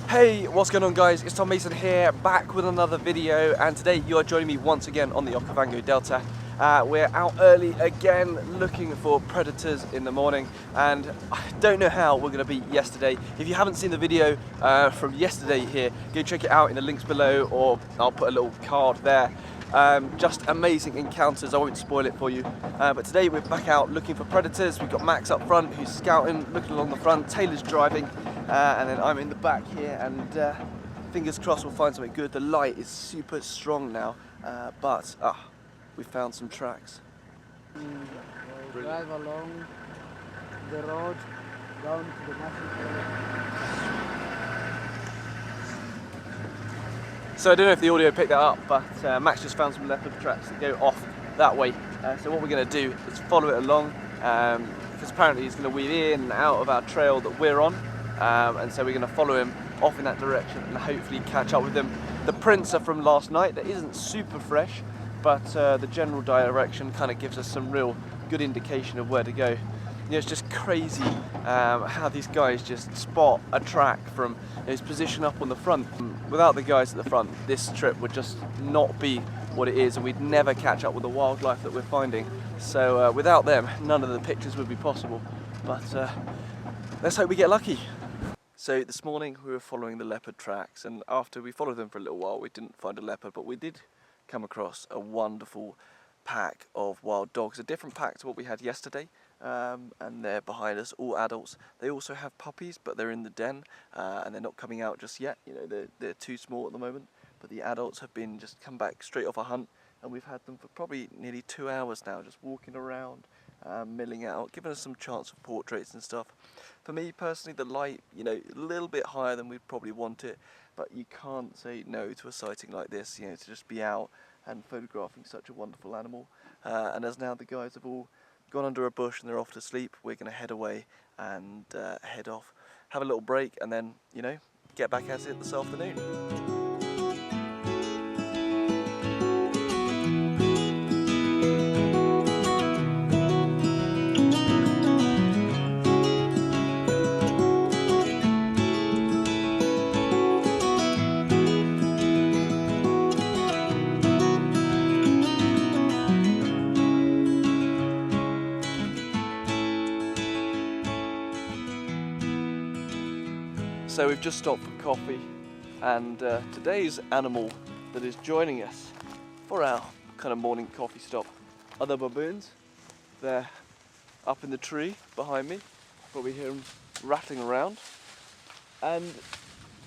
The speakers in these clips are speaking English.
Hey, what's going on guys? It's Tom Mason here, back with another video, and today you are joining me once again on the Okavango Delta. We're out early again looking for predators in the morning, and I don't know how we're going to beat yesterday. If you haven't seen the video from yesterday here, go check it out in the links below, or I'll put a little card there. Just amazing encounters, I won't spoil it for you. But today we're back out looking for predators. We've got Max up front who's scouting, looking along the front, Taylor's driving, and then I'm in the back here, and fingers crossed we'll find something good. The light is super strong now, but we found some tracks. We'll drive along the road down to the national forest. So I don't know if the audio picked that up, but Max just found some leopard tracks that go off that way. So what we're going to do is follow it along, because apparently he's going to weave in and out of our trail that we're on, and so we're going to follow him off in that direction and hopefully catch up with him. The prints are from last night. That isn't super fresh, but the general direction kind of gives us some real good indication of where to go. You know, it's just crazy how these guys just spot a track from his position up on the front. Without the guys at the front, this trip would just not be what it is, and we'd never catch up with the wildlife that we're finding. So without them, none of the pictures would be possible. But let's hope we get lucky. So this morning we were following the leopard tracks, and after we followed them for a little while, we didn't find a leopard, but we did come across a wonderful pack of wild dogs, a different pack to what we had yesterday, and they're behind us, all adults. They also have puppies, but they're in the den, and they're not coming out just yet. You know, they're too small at the moment, but the adults have been just come back straight off a hunt, and we've had them for probably nearly 2 hours now, just walking around, milling out, giving us some chance of portraits and stuff. For me personally, the light, you know, a little bit higher than we'd probably want it, but you can't say no to a sighting like this, you know, to just be out and photographing such a wonderful animal. And as now the guys have all gone under a bush and they're off to sleep, we're going to head away and head off, have a little break, and then, you know, get back at it this afternoon. So we've just stopped for coffee, and today's animal that is joining us for our kind of morning coffee stop are the baboons. They're up in the tree behind me, probably hear them rattling around. And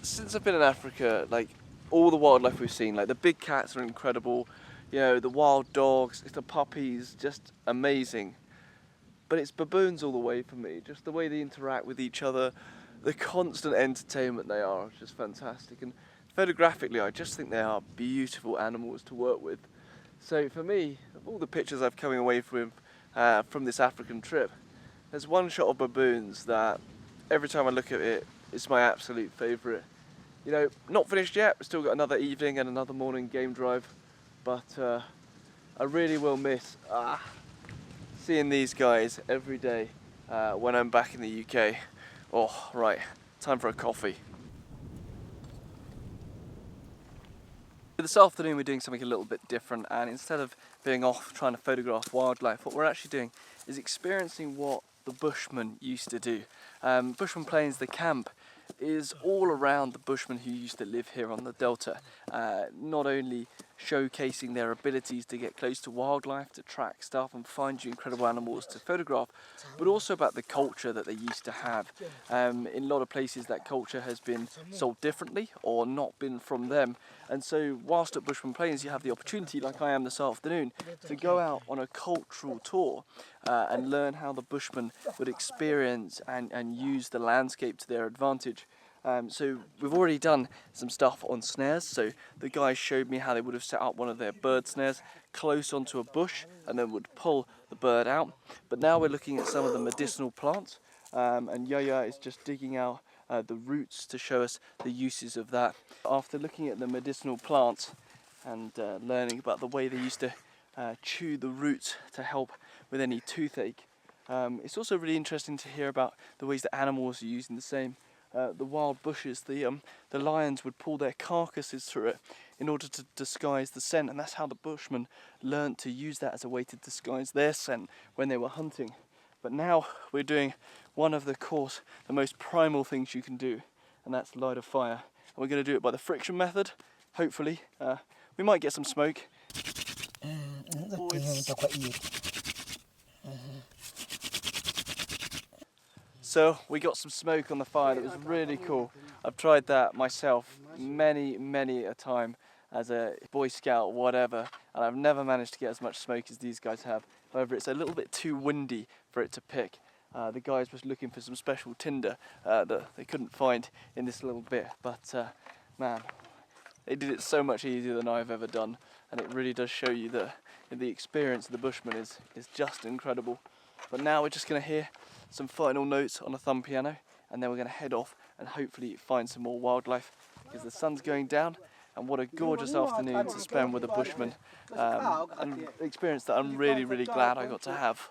since I've been in Africa, like, all the wildlife we've seen, like the big cats are incredible, you know, the wild dogs, the puppies, just amazing. But it's baboons all the way for me, just the way they interact with each other, the constant entertainment they are is just fantastic, and photographically I just think they are beautiful animals to work with. So for me, of all the pictures I've coming away from this African trip, there's one shot of baboons that every time I look at it, it's my absolute favourite. You know, not finished yet, we've still got another evening and another morning game drive, but I really will miss seeing these guys every day when I'm back in the UK. Oh, right, time for a coffee. This afternoon we're doing something a little bit different, and instead of being off trying to photograph wildlife, what we're actually doing is experiencing what the Bushmen used to do. Bushman Plains, the camp, is all around the Bushmen who used to live here on the Delta, not only showcasing their abilities to get close to wildlife, to track stuff and find you incredible animals to photograph, but also about the culture that they used to have. In a lot of places that culture has been sold differently or not been from them, and so whilst at Bushman Plains you have the opportunity, like I am this afternoon, to go out on a cultural tour and learn how the Bushmen would experience and use the landscape to their advantage. So we've already done some stuff on snares. So the guys showed me how they would have set up one of their bird snares close onto a bush and then would pull the bird out. But now we're looking at some of the medicinal plants, and Yaya is just digging out the roots to show us the uses of that. After looking at the medicinal plants and learning about the way they used to chew the roots to help with any toothache, it's also really interesting to hear about the ways that animals are using the same. the wild bushes, the lions would pull their carcasses through it in order to disguise the scent, and that's how the Bushmen learnt to use that as a way to disguise their scent when they were hunting. But now we're doing one of the most primal things you can do, and that's light a fire. And we're going to do it by the friction method, hopefully. We might get some smoke. So we got some smoke on the fire. That was really cool. I've tried that myself many a time as a Boy Scout, whatever, and I've never managed to get as much smoke as these guys have. However, it's a little bit too windy for it to pick. The guys was looking for some special tinder that they couldn't find in this little bit, but man, they did it so much easier than I've ever done, and it really does show you that the experience of the Bushman is just incredible. But now we're just going to hear some final notes on a thumb piano, and then we're going to head off and hopefully find some more wildlife, because the sun's going down. And what a gorgeous afternoon to spend with the Bushmen, an experience that I'm really glad I got to have.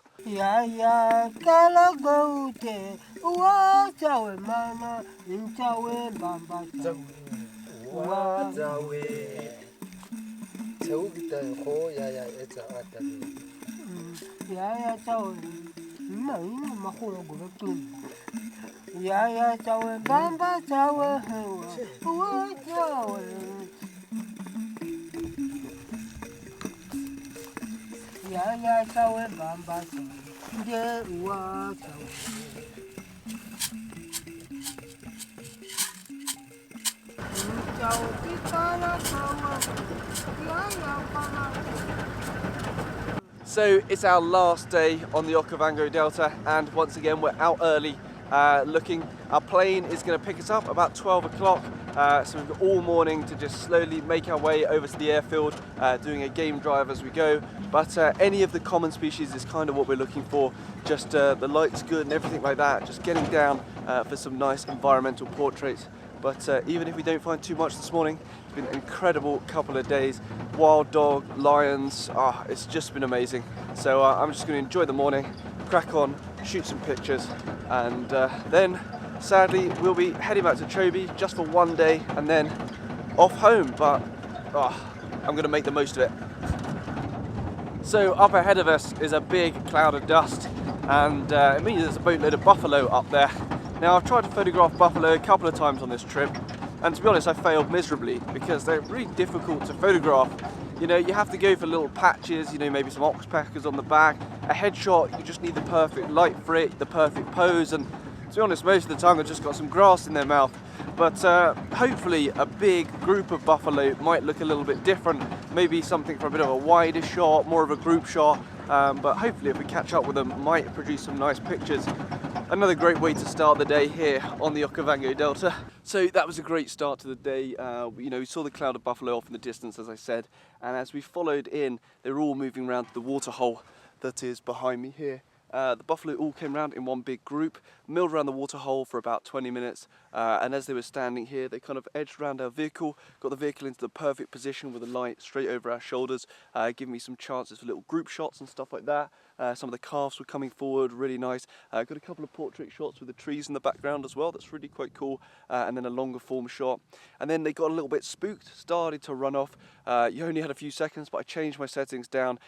So it's our last day on the Okavango Delta, and once again we're out early looking. Our plane is going to pick us up about 12 o'clock, so we've got all morning to just slowly make our way over to the airfield, doing a game drive as we go. But any of the common species is kind of what we're looking for, just the light's good and everything like that, just getting down for some nice environmental portraits. But even if we don't find too much this morning, it's been an incredible couple of days. Wild dog, lions, it's just been amazing. So I'm just going to enjoy the morning, crack on, shoot some pictures, and then sadly we'll be heading back to Chobe just for one day and then off home. But I'm going to make the most of it. So up ahead of us is a big cloud of dust, and it means there's a boatload of buffalo up there. Now, I've tried to photograph buffalo a couple of times on this trip, and to be honest I failed miserably because they're really difficult to photograph. You know, you have to go for little patches, you know, maybe some oxpeckers on the back. A headshot, you just need the perfect light for it, the perfect pose, and to be honest, most of the time they've just got some grass in their mouth. But hopefully a big group of buffalo might look a little bit different, maybe something for a bit of a wider shot, more of a group shot, but hopefully if we catch up with them, might produce some nice pictures. Another great way to start the day here on the Okavango Delta. So that was a great start to the day. You know, we saw the cloud of buffalo off in the distance, as I said, and as we followed in, they were all moving around to the water hole that is behind me here. The buffalo all came round in one big group, milled around the water hole for about 20 minutes, and as they were standing here, they kind of edged around our vehicle, got the vehicle into the perfect position with the light straight over our shoulders, giving me some chances for little group shots and stuff like that. Some of the calves were coming forward, really nice. Got a couple of portrait shots with the trees in the background as well, that's really quite cool, and then a longer form shot. And then they got a little bit spooked, started to run off. You only had a few seconds, but I changed my settings down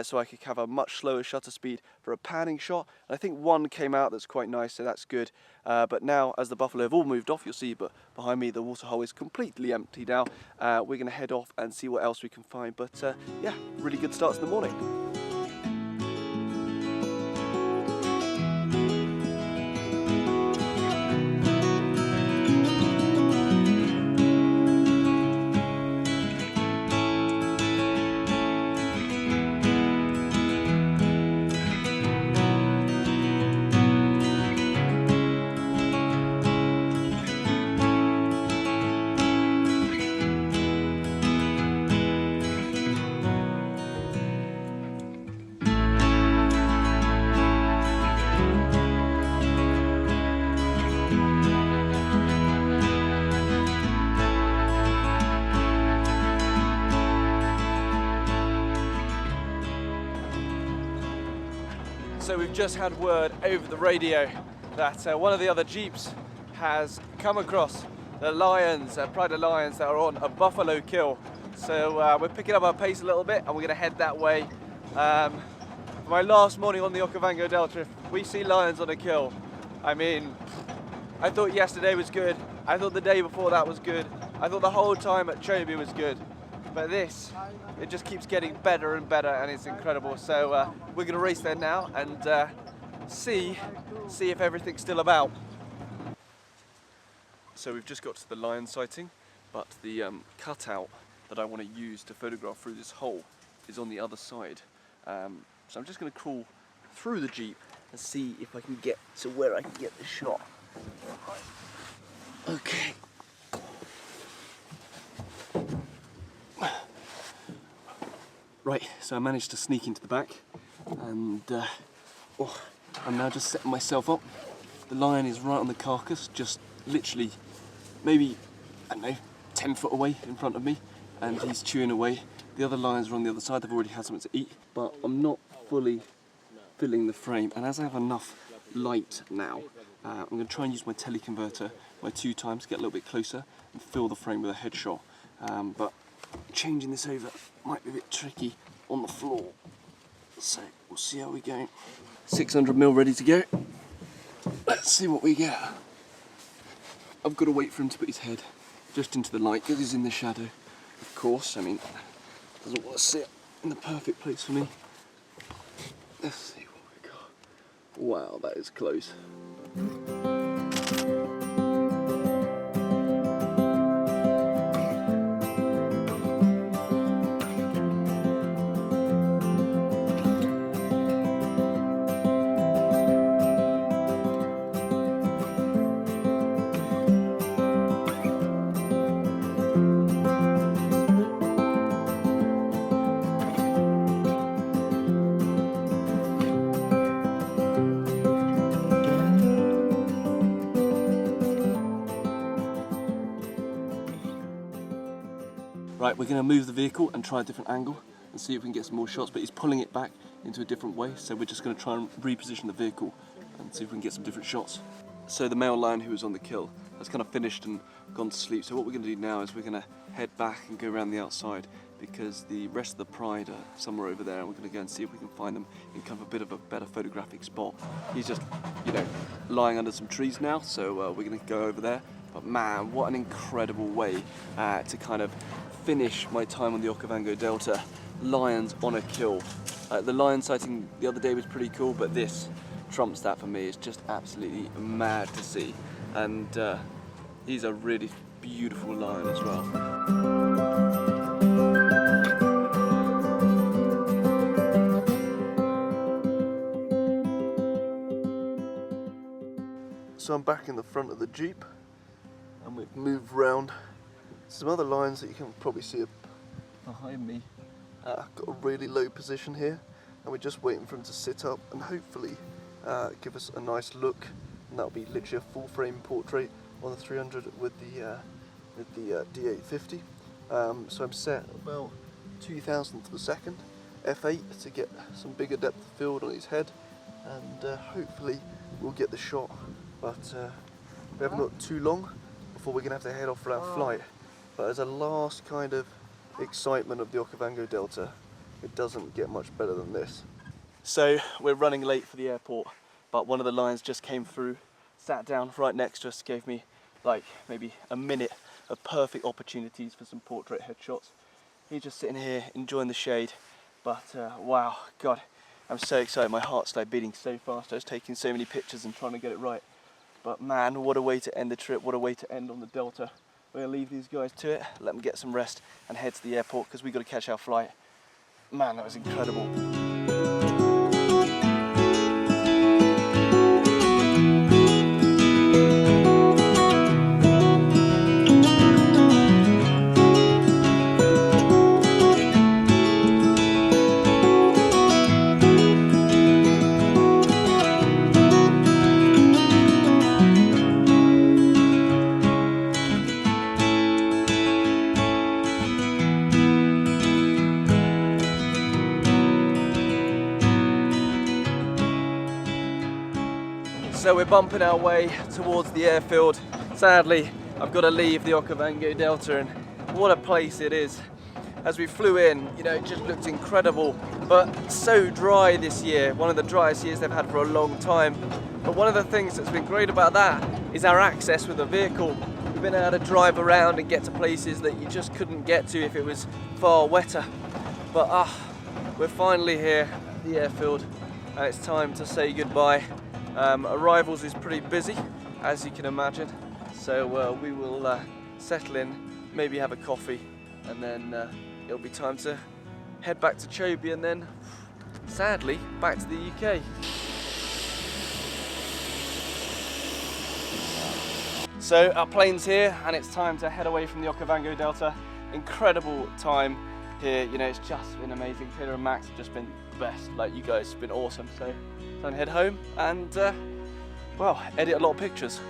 so I could have a much slower shutter speed for a panning shot. And I think one came out that's quite nice, so that's good. But now, as the buffalo have all moved off, you'll see, but behind me the water hole is completely empty now. We're going to head off and see what else we can find. But yeah, really good start to the morning. So we've just had word over the radio that one of the other jeeps has come across the lions, Pride of Lions, that are on a buffalo kill. So we're picking up our pace a little bit and we're going to head that way. For my last morning on the Okavango Delta, if we see lions on a kill, I mean, I thought yesterday was good, I thought the day before that was good, I thought the whole time at Chobe was good, but this, it just keeps getting better and better and it's incredible. So we're going to race there now and see if everything's still about. So we've just got to the lion sighting, but the cutout that I want to use to photograph through this hole is on the other side. So I'm just going to crawl through the Jeep and see if I can get to where I can get the shot. Okay. Right, so I managed to sneak into the back and I'm now just setting myself up. The lion is right on the carcass, just literally maybe, I don't know, 10 foot away in front of me, and he's chewing away. The other lions are on the other side, they've already had something to eat, but I'm not fully filling the frame, and as I have enough light now, I'm going to try and use my teleconverter by 2 times to get a little bit closer and fill the frame with a headshot. But changing this over might be a bit tricky on the floor, so we'll see how we go. 600mm ready to go. Let's see what we get. I've got to wait for him to put his head just into the light because he's in the shadow. Of course, I mean, doesn't want to sit in the perfect place for me. Let's see what we got. Wow, that is close. Right, we're going to move the vehicle and try a different angle and see if we can get some more shots, but he's pulling it back into a different way, so we're just going to try and reposition the vehicle and see if we can get some different shots. So the male lion who was on the kill has kind of finished and gone to sleep, so what we're going to do now is we're going to head back and go around the outside because the rest of the pride are somewhere over there and we're going to go and see if we can find them in kind of a bit of a better photographic spot. He's just, you know, lying under some trees now, so we're going to go over there. But man, what an incredible way to kind of finish my time on the Okavango Delta. Lions on a kill. The lion sighting the other day was pretty cool, but this trumps that for me. It's just absolutely mad to see. And he's a really beautiful lion as well. So I'm back in the front of the Jeep and we've moved round some other lions that you can probably see behind me. Got a really low position here and we're just waiting for him to sit up and hopefully give us a nice look, and that'll be literally a full frame portrait on the 300 with the D850. So I'm set about 2000th of a second f8 to get some bigger depth of field on his head, and hopefully we'll get the shot, but we haven't got too long before we're going to have to head off for our flight. But as a last kind of excitement of the Okavango Delta, it doesn't get much better than this. So we're running late for the airport, but one of the lions just came through, sat down right next to us, gave me like maybe a minute of perfect opportunities for some portrait headshots. He's just sitting here enjoying the shade, but wow, God, I'm so excited. My heart started beating so fast. I was taking so many pictures and trying to get it right. But man, what a way to end the trip, what a way to end on the Delta. We're going to leave these guys to it, let them get some rest and head to the airport because we've got to catch our flight. Man, that was incredible. So we're bumping our way towards the airfield. Sadly, I've got to leave the Okavango Delta, and what a place it is. As we flew in, you know, it just looked incredible, but so dry this year, one of the driest years they've had for a long time. But one of the things that's been great about that is our access with the vehicle. We've been able to drive around and get to places that you just couldn't get to if it was far wetter. But we're finally here at the airfield, and it's time to say goodbye. Arrivals is pretty busy, as you can imagine, so we will settle in, maybe have a coffee, and then it'll be time to head back to Chobe, and then, sadly, back to the UK. So our plane's here, and it's time to head away from the Okavango Delta. Incredible time here, you know, it's just been amazing. Taylor and Max have just been the best, like you guys have been awesome. So time to head home and, well, edit a lot of pictures.